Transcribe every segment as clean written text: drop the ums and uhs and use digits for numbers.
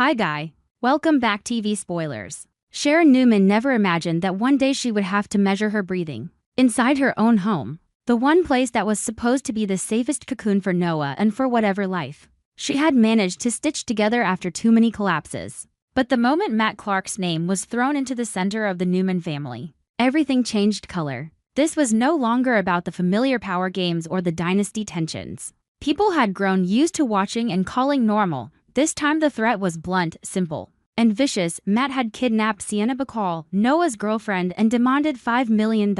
Hi Guy. Welcome back TV spoilers. Sharon Newman never imagined that one day she would have to measure her breathing inside her own home. The one place that was supposed to be the safest cocoon for Noah and for whatever life she had managed to stitch together after too many collapses. But the moment Matt Clark's name was thrown into the center of the Newman family, everything changed color. This was no longer about the familiar power games or the dynasty tensions people had grown used to watching and calling normal. This time the threat was blunt, simple, and vicious. Matt had kidnapped Sienna Bacall, Noah's girlfriend, and demanded $5 million.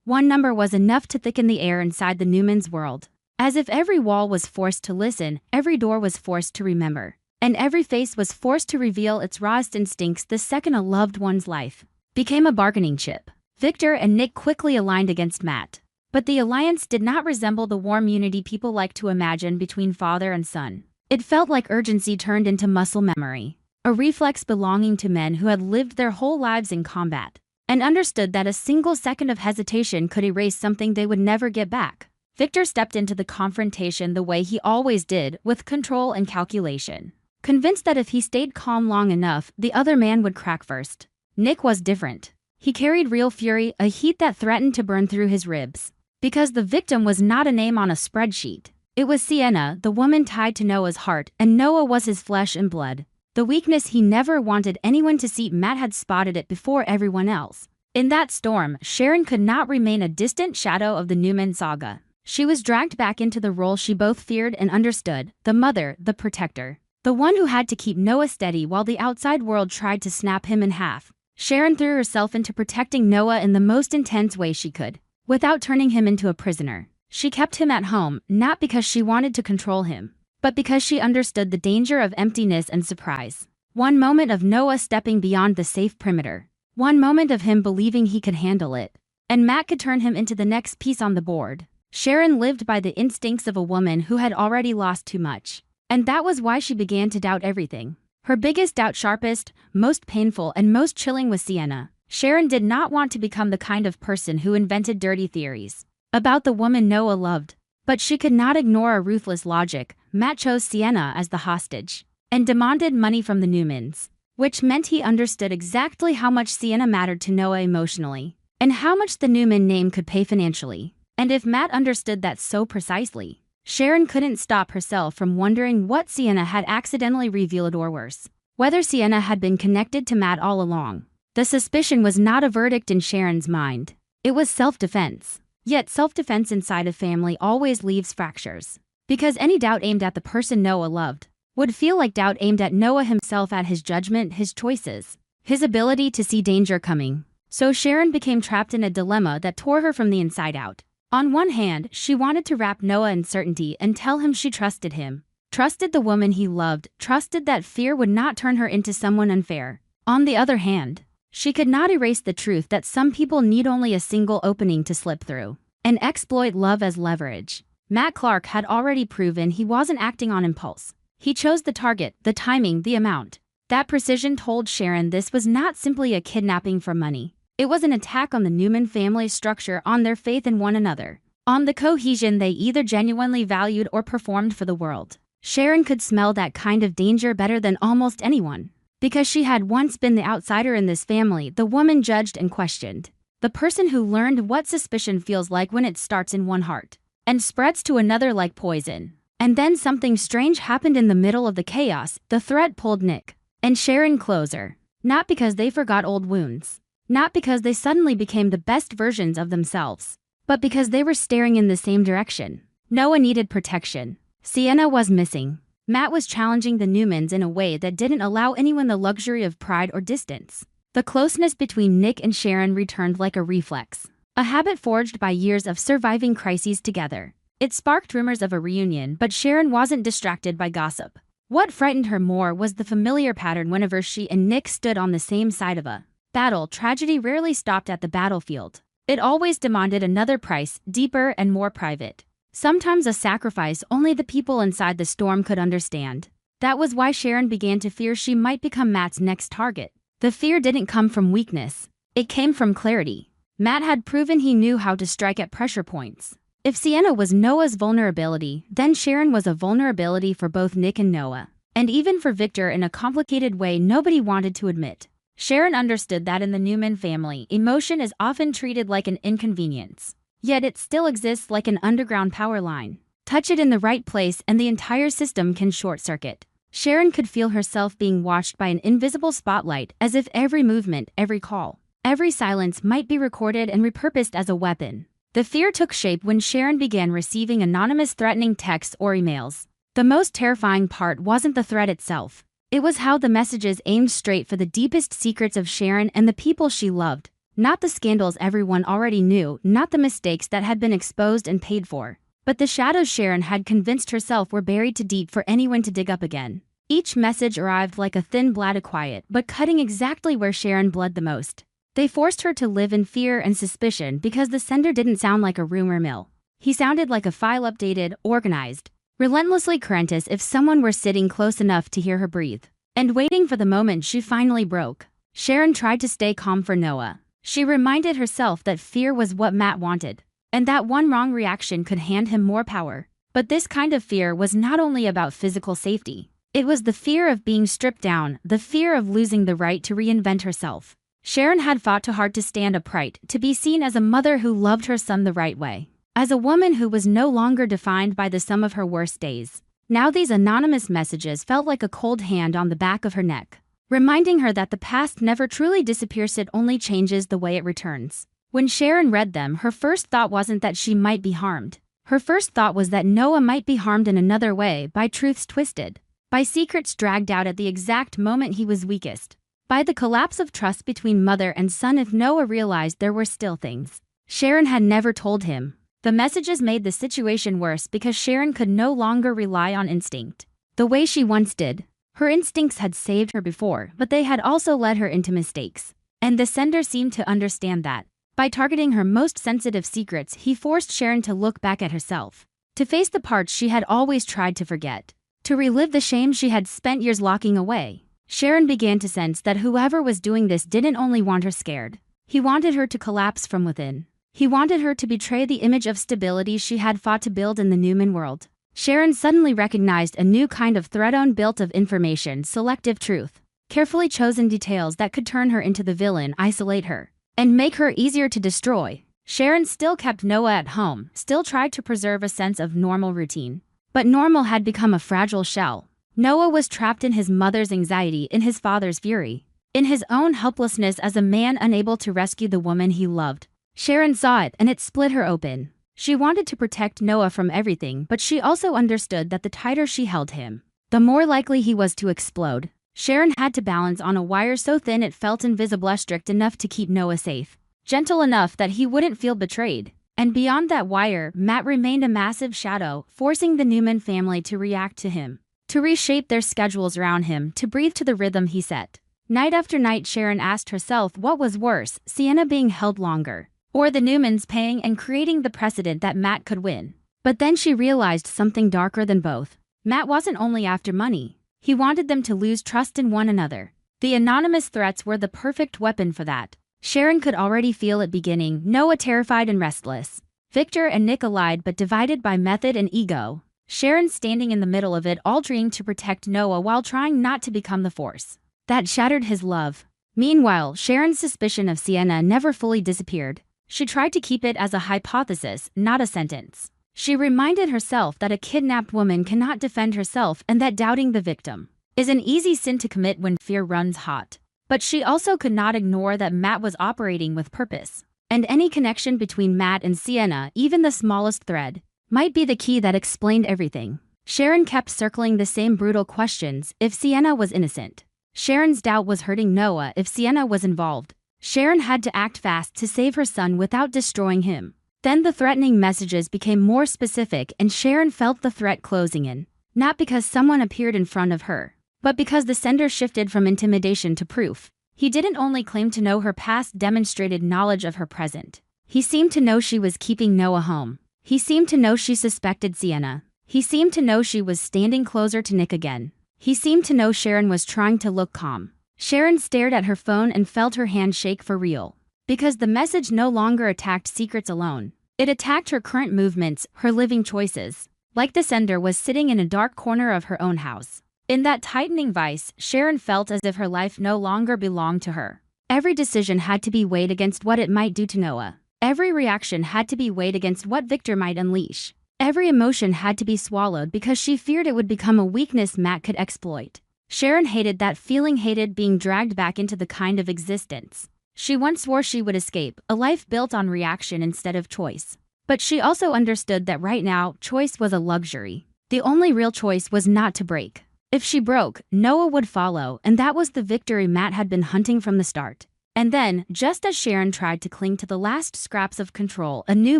One number was enough to thicken the air inside the Newmans' world. As if every wall was forced to listen, every door was forced to remember, and every face was forced to reveal its rawest instincts the second a loved one's life became a bargaining chip. Victor and Nick quickly aligned against Matt. But the alliance did not resemble the warm unity people like to imagine between father and son. It felt like urgency turned into muscle memory, a reflex belonging to men who had lived their whole lives in combat and understood that a single second of hesitation could erase something they would never get back. Victor stepped into the confrontation the way he always did, with control and calculation, convinced that if he stayed calm long enough, the other man would crack first. Nick was different. He carried real fury, a heat that threatened to burn through his ribs. Because the victim was not a name on a spreadsheet. It was Sienna, the woman tied to Noah's heart, and Noah was his flesh and blood. The weakness he never wanted anyone to see. Matt had spotted it before everyone else. In that storm, Sharon could not remain a distant shadow of the Newman saga. She was dragged back into the role she both feared and understood, the mother, the protector. The one who had to keep Noah steady while the outside world tried to snap him in half. Sharon threw herself into protecting Noah in the most intense way she could, without turning him into a prisoner. She kept him at home, not because she wanted to control him, but because she understood the danger of emptiness and surprise. One moment of Noah stepping beyond the safe perimeter. One moment of him believing he could handle it, and Matt could turn him into the next piece on the board. Sharon lived by the instincts of a woman who had already lost too much, and that was why she began to doubt everything. Her biggest doubt, sharpest, most painful, and most chilling, was Sienna. Sharon did not want to become the kind of person who invented dirty theories about the woman Noah loved. But she could not ignore a ruthless logic. Matt chose Sienna as the hostage and demanded money from the Newmans, which meant he understood exactly how much Sienna mattered to Noah emotionally and how much the Newman name could pay financially. And if Matt understood that so precisely, Sharon couldn't stop herself from wondering what Sienna had accidentally revealed, or worse, whether Sienna had been connected to Matt all along. The suspicion was not a verdict in Sharon's mind. It was self-defense. Yet self-defense inside a family always leaves fractures, because any doubt aimed at the person Noah loved would feel like doubt aimed at Noah himself, at his judgment, his choices, his ability to see danger coming. So Sharon became trapped in a dilemma that tore her from the inside out. On one hand, she wanted to wrap Noah in certainty and tell him she trusted him, trusted the woman he loved, trusted that fear would not turn her into someone unfair. On the other hand, she could not erase the truth that some people need only a single opening to slip through and exploit love as leverage. Matt Clark had already proven he wasn't acting on impulse. He chose the target, the timing, the amount. That precision told Sharon this was not simply a kidnapping for money. It was an attack on the Newman family's structure, on their faith in one another, on the cohesion they either genuinely valued or performed for the world. Sharon could smell that kind of danger better than almost anyone, because she had once been the outsider in this family, the woman judged and questioned, the person who learned what suspicion feels like when it starts in one heart and spreads to another like poison. And then something strange happened in the middle of the chaos. The threat pulled Nick and Sharon closer, not because they forgot old wounds, not because they suddenly became the best versions of themselves, but because they were staring in the same direction. Noah needed protection. Sienna was missing. Matt was challenging the Newmans in a way that didn't allow anyone the luxury of pride or distance. The closeness between Nick and Sharon returned like a reflex, a habit forged by years of surviving crises together. It sparked rumors of a reunion, but Sharon wasn't distracted by gossip. What frightened her more was the familiar pattern. Whenever she and Nick stood on the same side of a battle, tragedy rarely stopped at the battlefield. It always demanded another price, deeper and more private. Sometimes a sacrifice only the people inside the storm could understand. That was why Sharon began to fear she might become Matt's next target. The fear didn't come from weakness. It came from clarity. Matt had proven he knew how to strike at pressure points. If Sienna was Noah's vulnerability, then Sharon was a vulnerability for both Nick and Noah. and even for Victor in a complicated way nobody wanted to admit. Sharon understood that in the Newman family, emotion is often treated like an inconvenience. Yet it still exists like an underground power line. Touch it in the right place and the entire system can short-circuit. Sharon could feel herself being watched by an invisible spotlight, as if every movement, every call, every silence might be recorded and repurposed as a weapon. The fear took shape when Sharon began receiving anonymous threatening texts or emails. The most terrifying part wasn't the threat itself. It was how the messages aimed straight for the deepest secrets of Sharon and the people she loved. Not the scandals everyone already knew, not the mistakes that had been exposed and paid for, but the shadows Sharon had convinced herself were buried too deep for anyone to dig up again. Each message arrived like a thin blade of quiet, but cutting exactly where Sharon bled the most. They forced her to live in fear and suspicion because the sender didn't sound like a rumor mill. He sounded like a file updated, organized, relentlessly current, as if someone were sitting close enough to hear her breathe and waiting for the moment she finally broke. Sharon tried to stay calm for Noah. She reminded herself that fear was what Matt wanted, and that one wrong reaction could hand him more power. But this kind of fear was not only about physical safety. It was the fear of being stripped down, the fear of losing the right to reinvent herself. Sharon had fought too hard to stand upright, to be seen as a mother who loved her son the right way, as a woman who was no longer defined by the sum of her worst days. Now these anonymous messages felt like a cold hand on the back of her neck, reminding her that the past never truly disappears, it only changes the way it returns. When Sharon read them, her first thought wasn't that she might be harmed. Her first thought was that Noah might be harmed in another way, by truths twisted, by secrets dragged out at the exact moment he was weakest, by the collapse of trust between mother and son. If Noah realized there were still things Sharon had never told him, the messages made the situation worse because Sharon could no longer rely on instinct the way she once did. Her instincts had saved her before, but they had also led her into mistakes. And the sender seemed to understand that. By targeting her most sensitive secrets, he forced Sharon to look back at herself, to face the parts she had always tried to forget, to relive the shame she had spent years locking away. Sharon began to sense that whoever was doing this didn't only want her scared. He wanted her to collapse from within. He wanted her to betray the image of stability she had fought to build in the Newman world. Sharon suddenly recognized a new kind of threat built of information, selective truth, carefully chosen details that could turn her into the villain, isolate her, and make her easier to destroy. Sharon still kept Noah at home, still tried to preserve a sense of normal routine. But normal had become a fragile shell. Noah was trapped in his mother's anxiety, in his father's fury, in his own helplessness as a man unable to rescue the woman he loved. Sharon saw it, and it split her open. She wanted to protect Noah from everything, but she also understood that the tighter she held him, the more likely he was to explode. Sharon had to balance on a wire so thin it felt invisible, strict enough to keep Noah safe, gentle enough that he wouldn't feel betrayed. And beyond that wire, Matt remained a massive shadow, forcing the Newman family to react to him, to reshape their schedules around him, to breathe to the rhythm he set. Night after night, Sharon asked herself what was worse, Sienna being held longer, or the Newmans paying and creating the precedent that Matt could win. But then she realized something darker than both. Matt wasn't only after money. He wanted them to lose trust in one another. The anonymous threats were the perfect weapon for that. Sharon could already feel it beginning, Noah terrified and restless, Victor and Nick allied but divided by method and ego. Sharon standing in the middle of it all, trying to protect Noah while trying not to become the force that shattered his love. Meanwhile, Sharon's suspicion of Sienna never fully disappeared. She tried to keep it as a hypothesis, not a sentence. She reminded herself that a kidnapped woman cannot defend herself and that doubting the victim is an easy sin to commit when fear runs hot. But she also could not ignore that Matt was operating with purpose. And any connection between Matt and Sienna, even the smallest thread, might be the key that explained everything. Sharon kept circling the same brutal questions. If Sienna was innocent, Sharon's doubt was hurting Noah. If Sienna was involved, Sharon had to act fast to save her son without destroying him. Then the threatening messages became more specific, and Sharon felt the threat closing in. Not because someone appeared in front of her, but because the sender shifted from intimidation to proof. He didn't only claim to know her past, demonstrated knowledge of her present. He seemed to know she was keeping Noah home. He seemed to know she suspected Sienna. He seemed to know she was standing closer to Nick again. He seemed to know Sharon was trying to look calm. Sharon stared at her phone and felt her hand shake for real. Because the message no longer attacked secrets alone. It attacked her current movements, her living choices. Like the sender was sitting in a dark corner of her own house. In that tightening vice, Sharon felt as if her life no longer belonged to her. Every decision had to be weighed against what it might do to Noah. Every reaction had to be weighed against what Victor might unleash. Every emotion had to be swallowed because she feared it would become a weakness Matt could exploit. Sharon hated that feeling, hated being dragged back into the kind of existence she once swore she would escape, a life built on reaction instead of choice. But she also understood that right now, choice was a luxury. The only real choice was not to break. If she broke, Noah would follow, and that was the victory Matt had been hunting from the start. And then, just as Sharon tried to cling to the last scraps of control, a new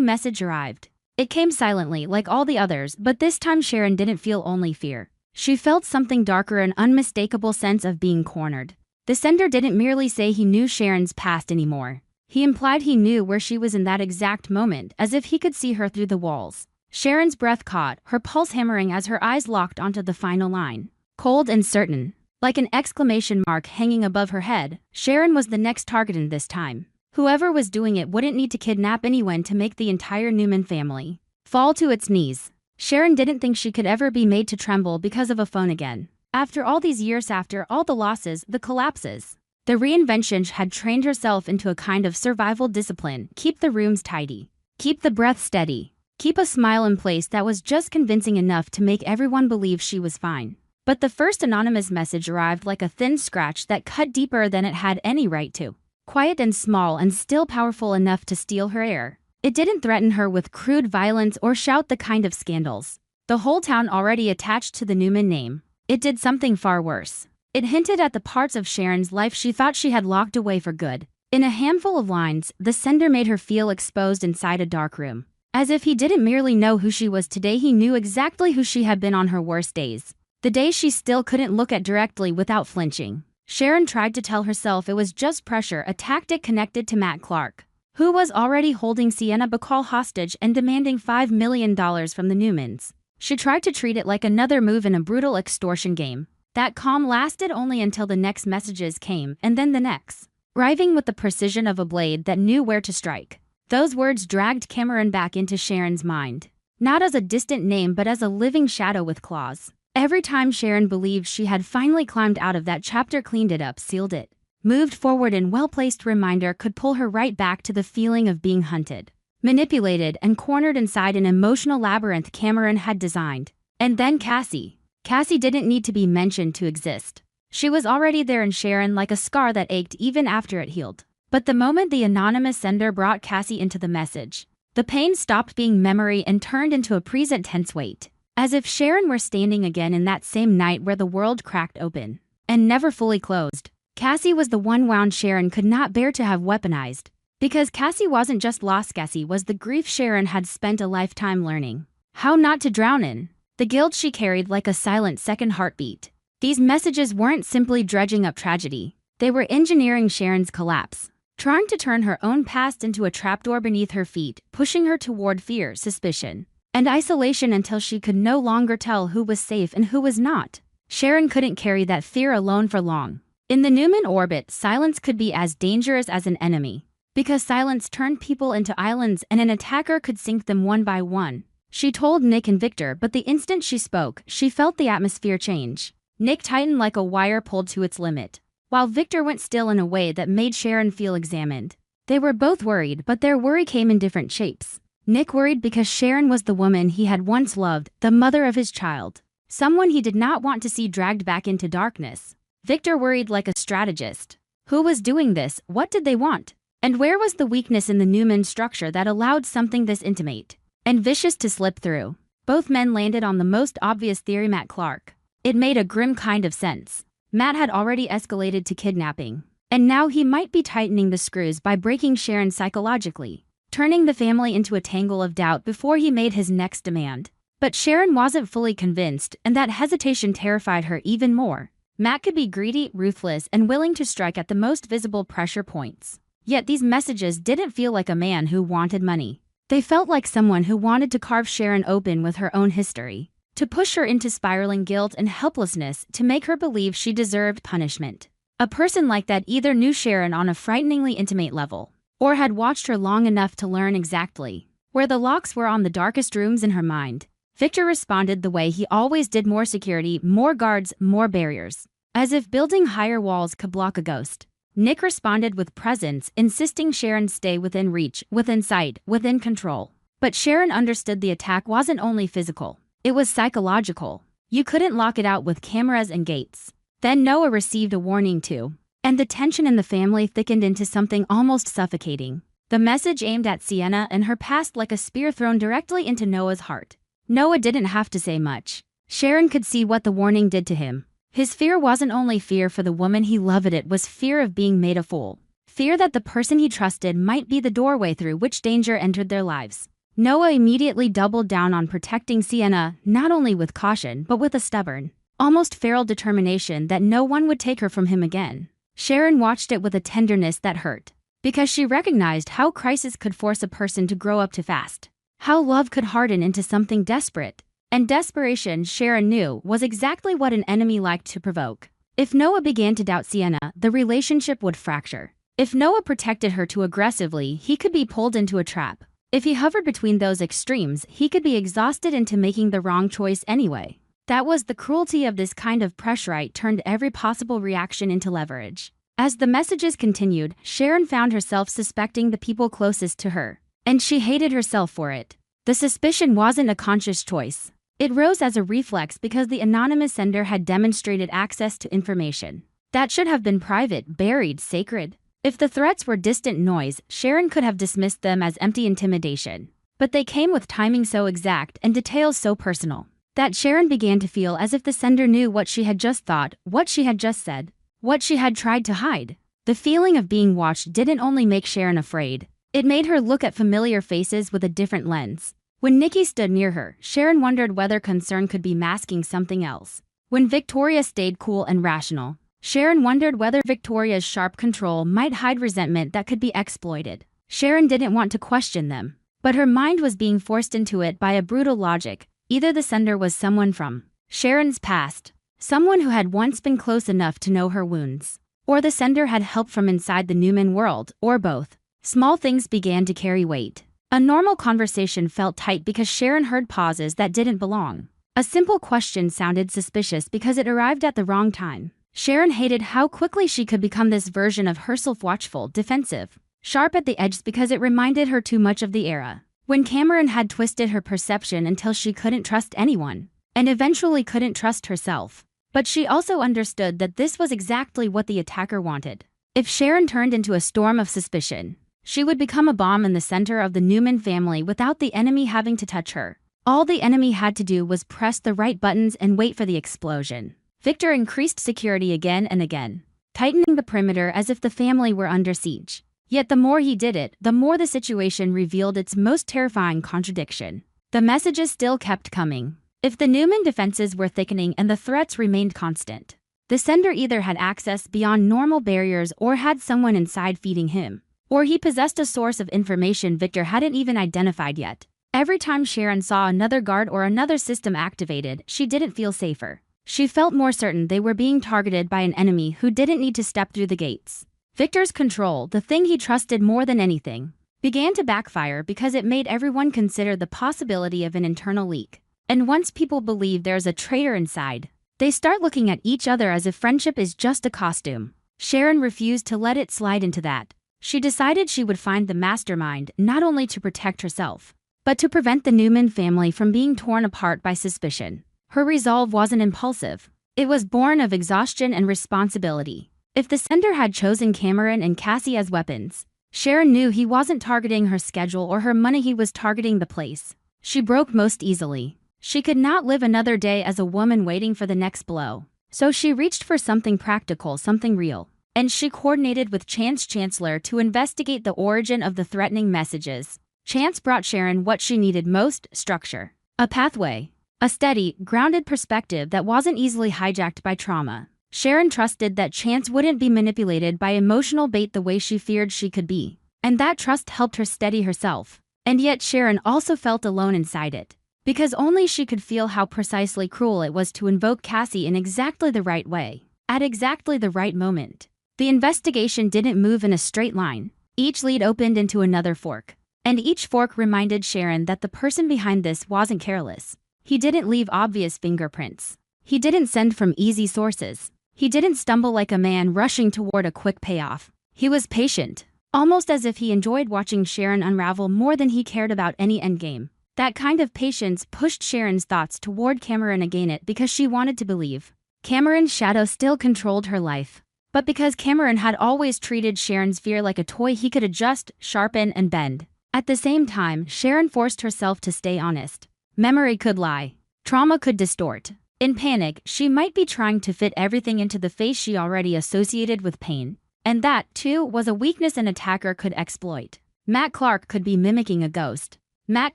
message arrived. It came silently, like all the others, but this time Sharon didn't feel only fear. She felt something darker, an unmistakable sense of being cornered. The sender didn't merely say he knew Sharon's past anymore. He implied he knew where she was in that exact moment, as if he could see her through the walls. Sharon's breath caught, her pulse hammering as her eyes locked onto the final line. Cold and certain. Like an exclamation mark hanging above her head, Sharon was the next target, and this time, whoever was doing it wouldn't need to kidnap anyone to make the entire Newman family fall to its knees. Sharon didn't think she could ever be made to tremble because of a phone again. After all these years, after all the losses, the collapses, the reinvention had trained herself into a kind of survival discipline. Keep the rooms tidy. Keep the breath steady. Keep a smile in place that was just convincing enough to make everyone believe she was fine. But the first anonymous message arrived like a thin scratch that cut deeper than it had any right to. Quiet and small and still powerful enough to steal her air. It didn't threaten her with crude violence or shout the kind of scandals the whole town already attached to the Newman name. It did something far worse. It hinted at the parts of Sharon's life she thought she had locked away for good. In a handful of lines, the sender made her feel exposed inside a dark room. As if he didn't merely know who she was today, he knew exactly who she had been on her worst days. The days she still couldn't look at directly without flinching. Sharon tried to tell herself it was just pressure, a tactic connected to Matt Clark, who was already holding Sienna Bacall hostage and demanding $5 million from the Newmans. She tried to treat it like another move in a brutal extortion game. That calm lasted only until the next messages came, and then the next, arriving with the precision of a blade that knew where to strike. Those words dragged Cameron back into Sharon's mind, not as a distant name but as a living shadow with claws. Every time Sharon believed she had finally climbed out of that chapter, cleaned it up, sealed it, moved forward, and well-placed reminder could pull her right back to the feeling of being hunted, manipulated, and cornered inside an emotional labyrinth Cameron had designed. And then Cassie. Cassie didn't need to be mentioned to exist. She was already there in Sharon, like a scar that ached even after it healed. But the moment the anonymous sender brought Cassie into the message, the pain stopped being memory and turned into a present tense weight. As if Sharon were standing again in that same night where the world cracked open and never fully closed. Cassie was the one wound Sharon could not bear to have weaponized. Because Cassie wasn't just lost, Cassie was the grief Sharon had spent a lifetime learning how not to drown in. The guilt she carried like a silent second heartbeat. These messages weren't simply dredging up tragedy. They were engineering Sharon's collapse, trying to turn her own past into a trapdoor beneath her feet, pushing her toward fear, suspicion, and isolation until she could no longer tell who was safe and who was not. Sharon couldn't carry that fear alone for long. In the Newman orbit, silence could be as dangerous as an enemy, because silence turned people into islands and an attacker could sink them one by one. She told Nick and Victor, but the instant she spoke, she felt the atmosphere change. Nick tightened like a wire pulled to its limit, while Victor went still in a way that made Sharon feel examined. They were both worried, but their worry came in different shapes. Nick worried because Sharon was the woman he had once loved, the mother of his child, someone he did not want to see dragged back into darkness. Victor worried like a strategist. Who was doing this? What did they want? And where was the weakness in the Newman structure that allowed something this intimate and vicious to slip through? Both men landed on the most obvious theory: Matt Clark. It made a grim kind of sense. Matt had already escalated to kidnapping, and now he might be tightening the screws by breaking Sharon psychologically, turning the family into a tangle of doubt before he made his next demand. But Sharon wasn't fully convinced, and that hesitation terrified her even more. Matt could be greedy, ruthless, and willing to strike at the most visible pressure points. Yet these messages didn't feel like a man who wanted money. They felt like someone who wanted to carve Sharon open with her own history, to push her into spiraling guilt and helplessness, to make her believe she deserved punishment. A person like that either knew Sharon on a frighteningly intimate level, or had watched her long enough to learn exactly where the locks were on the darkest rooms in her mind. Victor responded the way he always did: more security, more guards, more barriers. As if building higher walls could block a ghost. Nick responded with presence, insisting Sharon stay within reach, within sight, within control. But Sharon understood the attack wasn't only physical. It was psychological. You couldn't lock it out with cameras and gates. Then Noah received a warning too. And the tension in the family thickened into something almost suffocating. The message aimed at Sienna and her past like a spear thrown directly into Noah's heart. Noah didn't have to say much. Sharon could see what the warning did to him. His fear wasn't only fear for the woman he loved, it was fear of being made a fool. Fear that the person he trusted might be the doorway through which danger entered their lives. Noah immediately doubled down on protecting Sienna, not only with caution but with a stubborn, almost feral determination that no one would take her from him again. Sharon watched it with a tenderness that hurt, because she recognized how crisis could force a person to grow up too fast. How love could harden into something desperate. And desperation, Sharon knew, was exactly what an enemy liked to provoke. If Noah began to doubt Sienna, the relationship would fracture. If Noah protected her too aggressively, he could be pulled into a trap. If he hovered between those extremes, he could be exhausted into making the wrong choice anyway. That was the cruelty of this kind of pressure. It turned every possible reaction into leverage. As the messages continued, Sharon found herself suspecting the people closest to her. And she hated herself for it. The suspicion wasn't a conscious choice. It rose as a reflex because the anonymous sender had demonstrated access to information that should have been private, buried, sacred. If the threats were distant noise, Sharon could have dismissed them as empty intimidation. But they came with timing so exact and details so personal that Sharon began to feel as if the sender knew what she had just thought, what she had just said, what she had tried to hide. The feeling of being watched didn't only make Sharon afraid, it made her look at familiar faces with a different lens. When Nikki stood near her, Sharon wondered whether concern could be masking something else. When Victoria stayed cool and rational, Sharon wondered whether Victoria's sharp control might hide resentment that could be exploited. Sharon didn't want to question them, but her mind was being forced into it by a brutal logic. Either the sender was someone from Sharon's past, someone who had once been close enough to know her wounds, or the sender had help from inside the Newman world, or both. Small things began to carry weight. A normal conversation felt tight because Sharon heard pauses that didn't belong. A simple question sounded suspicious because it arrived at the wrong time. Sharon hated how quickly she could become this version of herself, watchful, defensive, sharp at the edges because it reminded her too much of the era when Cameron had twisted her perception until she couldn't trust anyone, and eventually couldn't trust herself. But she also understood that this was exactly what the attacker wanted. If Sharon turned into a storm of suspicion, she would become a bomb in the center of the Newman family without the enemy having to touch her. All the enemy had to do was press the right buttons and wait for the explosion. Victor increased security again and again, tightening the perimeter as if the family were under siege. Yet the more he did it, the more the situation revealed its most terrifying contradiction. The messages still kept coming. If the Newman defenses were thickening and the threats remained constant, the sender either had access beyond normal barriers or had someone inside feeding him. Or he possessed a source of information Victor hadn't even identified yet. Every time Sharon saw another guard or another system activated, she didn't feel safer. She felt more certain they were being targeted by an enemy who didn't need to step through the gates. Victor's control, the thing he trusted more than anything, began to backfire because it made everyone consider the possibility of an internal leak. And once people believe there's a traitor inside, they start looking at each other as if friendship is just a costume. Sharon refused to let it slide into that. She decided she would find the mastermind not only to protect herself, but to prevent the Newman family from being torn apart by suspicion. Her resolve wasn't impulsive. It was born of exhaustion and responsibility. If the sender had chosen Cameron and Cassie as weapons, Sharon knew he wasn't targeting her schedule or her money, he was targeting the place she broke most easily. She could not live another day as a woman waiting for the next blow. So she reached for something practical, something real. And she coordinated with Chance Chancellor to investigate the origin of the threatening messages. Chance brought Sharon what she needed most: structure. A pathway. A steady, grounded perspective that wasn't easily hijacked by trauma. Sharon trusted that Chance wouldn't be manipulated by emotional bait the way she feared she could be. And that trust helped her steady herself. And yet Sharon also felt alone inside it. Because only she could feel how precisely cruel it was to invoke Cassie in exactly the right way, at exactly the right moment. The investigation didn't move in a straight line. Each lead opened into another fork. And each fork reminded Sharon that the person behind this wasn't careless. He didn't leave obvious fingerprints. He didn't send from easy sources. He didn't stumble like a man rushing toward a quick payoff. He was patient, almost as if he enjoyed watching Sharon unravel more than he cared about any endgame. That kind of patience pushed Sharon's thoughts toward Cameron again because she wanted to believe. Cameron's shadow still controlled her life. But because Cameron had always treated Sharon's fear like a toy he could adjust, sharpen, and bend. At the same time, Sharon forced herself to stay honest. Memory could lie. Trauma could distort. In panic, she might be trying to fit everything into the face she already associated with pain. And that, too, was a weakness an attacker could exploit. Matt Clark could be mimicking a ghost. Matt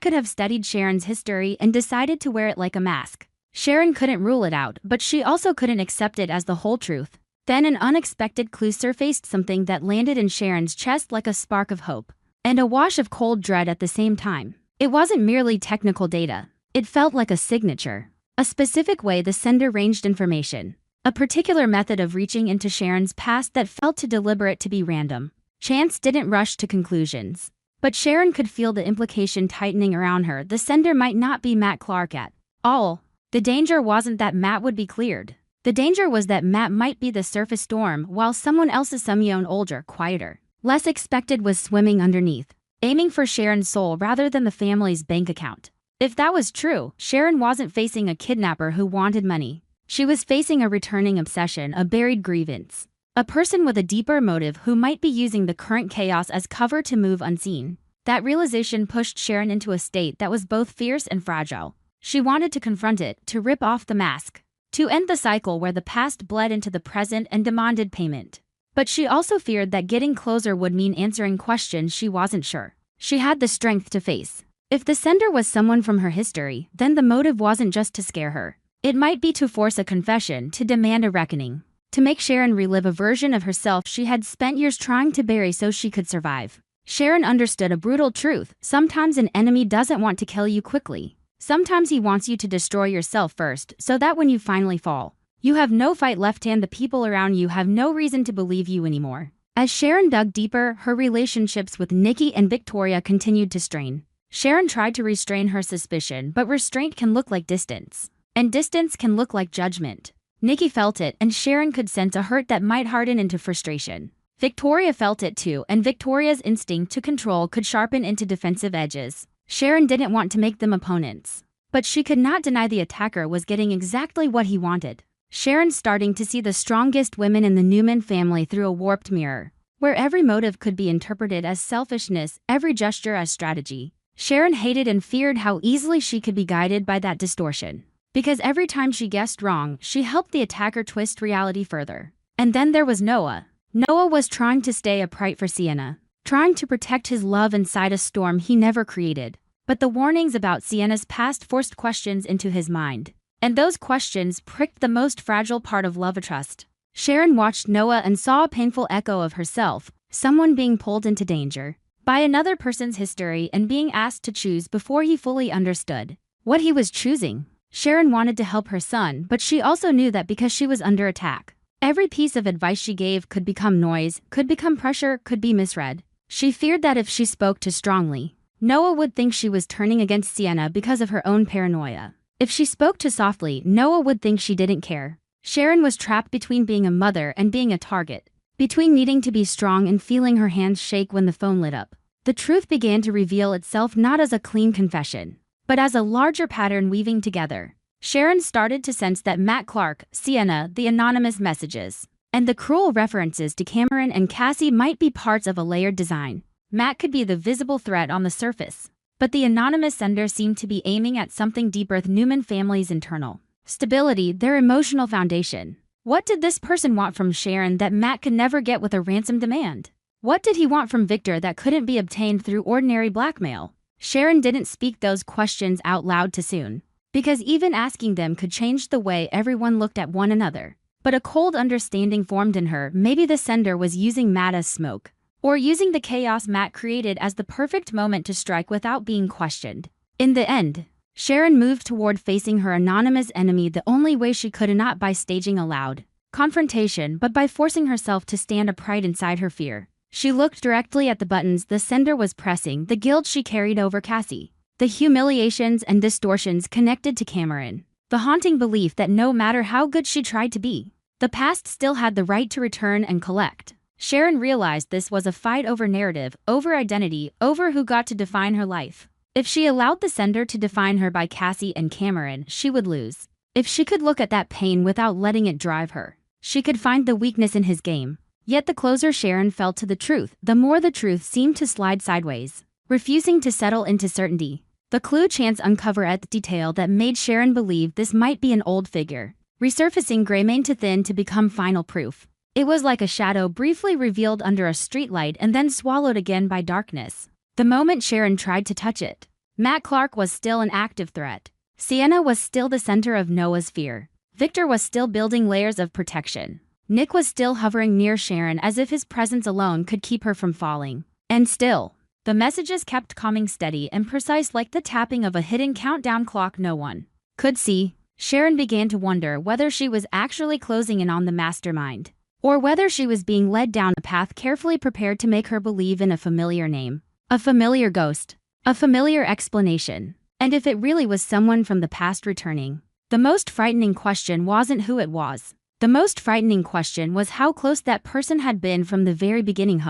could have studied Sharon's history and decided to wear it like a mask. Sharon couldn't rule it out, but she also couldn't accept it as the whole truth. Then an unexpected clue surfaced, something that landed in Sharon's chest like a spark of hope. And a wash of cold dread at the same time. It wasn't merely technical data. It felt like a signature. A specific way the sender ranged information. A particular method of reaching into Sharon's past that felt too deliberate to be random. Chance didn't rush to conclusions. But Sharon could feel the implication tightening around her. The sender might not be Matt Clark at all. The danger wasn't that Matt would be cleared. The danger was that Matt might be the surface storm while someone else's someone older, quieter, less expected was swimming underneath, aiming for Sharon's soul rather than the family's bank account. If that was true, Sharon wasn't facing a kidnapper who wanted money. She was facing a returning obsession, a buried grievance. A person with a deeper motive who might be using the current chaos as cover to move unseen. That realization pushed Sharon into a state that was both fierce and fragile. She wanted to confront it, to rip off the mask, to end the cycle where the past bled into the present and demanded payment. But she also feared that getting closer would mean answering questions she wasn't sure she had the strength to face. If the sender was someone from her history, then the motive wasn't just to scare her. It might be to force a confession, to demand a reckoning, to make Sharon relive a version of herself she had spent years trying to bury so she could survive. Sharon understood a brutal truth. Sometimes an enemy doesn't want to kill you quickly. Sometimes he wants you to destroy yourself first, so that when you finally fall, you have no fight left and the people around you have no reason to believe you anymore. As Sharon dug deeper, her relationships with Nikki and Victoria continued to strain. Sharon tried to restrain her suspicion, but restraint can look like distance. And distance can look like judgment. Nikki felt it, and Sharon could sense a hurt that might harden into frustration. Victoria felt it too, and Victoria's instinct to control could sharpen into defensive edges. Sharon didn't want to make them opponents. But she could not deny the attacker was getting exactly what he wanted. Sharon starting to see the strongest women in the Newman family through a warped mirror, where every motive could be interpreted as selfishness, every gesture as strategy. Sharon hated and feared how easily she could be guided by that distortion. Because every time she guessed wrong, she helped the attacker twist reality further. And then there was Noah. Noah was trying to stay upright for Sienna, trying to protect his love inside a storm he never created. But the warnings about Sienna's past forced questions into his mind. And those questions pricked the most fragile part of love, trust. Sharon watched Noah and saw a painful echo of herself, someone being pulled into danger by another person's history and being asked to choose before he fully understood what he was choosing. Sharon wanted to help her son, but she also knew that because she was under attack, every piece of advice she gave could become noise, could become pressure, could be misread. She feared that if she spoke too strongly, Noah would think she was turning against Sienna because of her own paranoia. If she spoke too softly, Noah would think she didn't care. Sharon was trapped between being a mother and being a target, between needing to be strong and feeling her hands shake when the phone lit up. The truth began to reveal itself not as a clean confession, but as a larger pattern weaving together. Sharon started to sense that Matt Clark, Sienna, the anonymous messages, and the cruel references to Cameron and Cassie might be parts of a layered design. Matt could be the visible threat on the surface, but the anonymous sender seemed to be aiming at something deeper: the Newman family's internal stability, their emotional foundation. What did this person want from Sharon that Matt could never get with a ransom demand? What did he want from Victor that couldn't be obtained through ordinary blackmail? Sharon didn't speak those questions out loud too soon, because even asking them could change the way everyone looked at one another. But a cold understanding formed in her. Maybe the sender was using Matt as smoke, or using the chaos Matt created as the perfect moment to strike without being questioned. In the end, Sharon moved toward facing her anonymous enemy the only way she could, not by staging a loud confrontation, but by forcing herself to stand upright inside her fear. She looked directly at the buttons the sender was pressing, the guilt she carried over Cassie, the humiliations and distortions connected to Cameron, the haunting belief that no matter how good she tried to be, the past still had the right to return and collect. Sharon realized this was a fight over narrative, over identity, over who got to define her life. If she allowed the sender to define her by Cassie and Cameron, she would lose. If she could look at that pain without letting it drive her, she could find the weakness in his game. Yet the closer Sharon felt to the truth, the more the truth seemed to slide sideways, refusing to settle into certainty. The clue chance uncover at the detail that made Sharon believe this might be an old figure, resurfacing gray-mane to thin to become final proof. It was like a shadow briefly revealed under a streetlight and then swallowed again by darkness. The moment Sharon tried to touch it, Matt Clark was still an active threat. Sienna was still the center of Noah's fear. Victor was still building layers of protection. Nick was still hovering near Sharon as if his presence alone could keep her from falling. And still, the messages kept coming steady and precise like the tapping of a hidden countdown clock no one could see. Sharon began to wonder whether she was actually closing in on the mastermind, or whether she was being led down a path carefully prepared to make her believe in a familiar name, a familiar ghost, a familiar explanation. And if it really was someone from the past returning, the most frightening question wasn't who it was. The most frightening question was how close that person had been from the very beginning.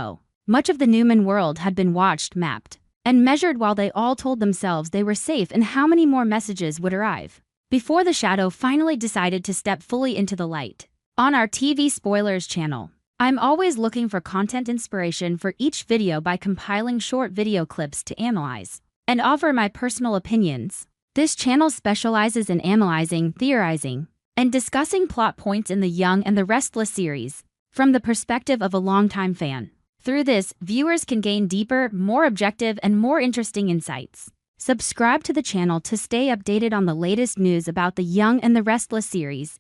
Much of the Newman world had been watched, mapped, and measured while they all told themselves they were safe, and how many more messages would arrive before the shadow finally decided to step fully into the light. On our TV Spoilers channel, I'm always looking for content inspiration for each video by compiling short video clips to analyze and offer my personal opinions. This channel specializes in analyzing, theorizing, and discussing plot points in the Young and the Restless series from the perspective of a longtime fan. Through this, viewers can gain deeper, more objective, and more interesting insights. Subscribe to the channel to stay updated on the latest news about the Young and the Restless series.